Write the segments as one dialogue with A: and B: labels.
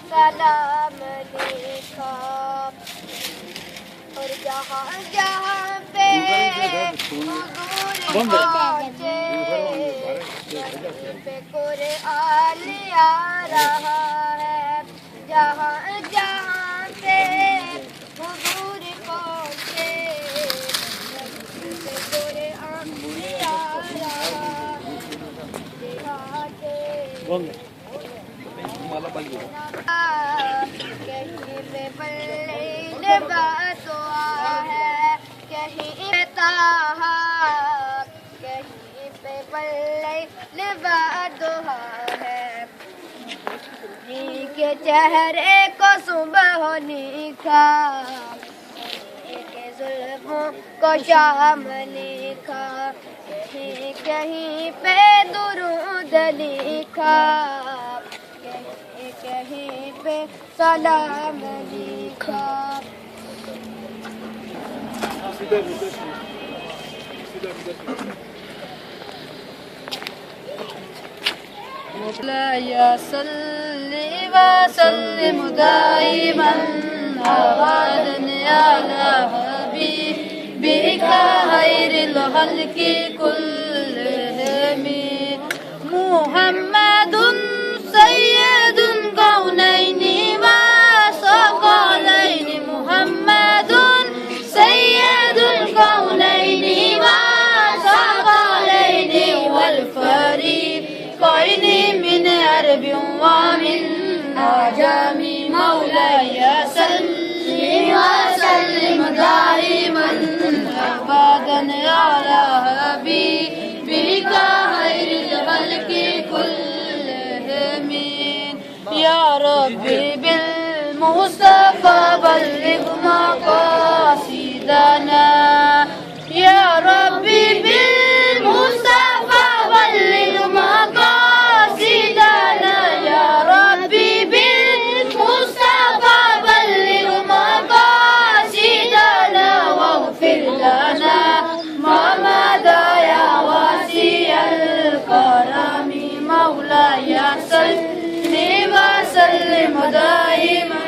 A: سلام لکھا اور جہاں جہاں پہ حضور پہنچے کہیں پہ قرآن آ رہا ہے جہاں جہاں پہ حضور پہنچے کہیں پہ قرآن آ رہا کہیں پہ بلیل بدعا ہے کہیں پہ طہا کہیں پہ بلیل بدعا ہے کے چہرے کو صبح لکھا کے زلفوں کو شام لکھا کہیں کہیں پہ درود لکھا کہیں کہیں پہ سلام لکھا
B: مولاي صل وسلم دائما أبدا على حبيبك خير الخلق كلهم محمد سيد الكونين وثقلين محمد سيد الكونين وثقلين والفريقين من عرب ومن عجم مولاي صل وسلم دائما أبدا على حبيبك خير الخلق كلهم يا ربي بالمصطفى بلغ مقاصدنا يا ربي بالمصطفى بلغ مقاصدنا يا ربي بالمصطفى بلغ مقاصدنا واغفر لنا ما مضى يا واسع الكرم مولاي صل وسلم دائما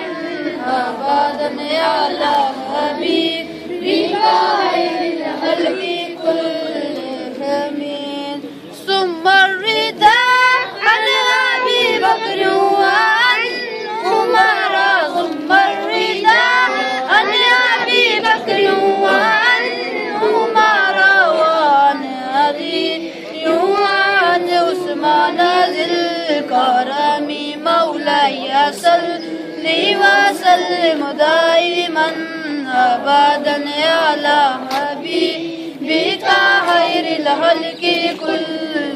B: أبدا على حبيبك خير الخلق كلهم ثم الرضا عن أبي بكر وعن عمر ثم الرضا عن أبي بكر وعن عمر وعن علي وعن عثمان ذي الكرم مولاي صل وسلم دائما أبدا على حبيبك خير الخلق كلهم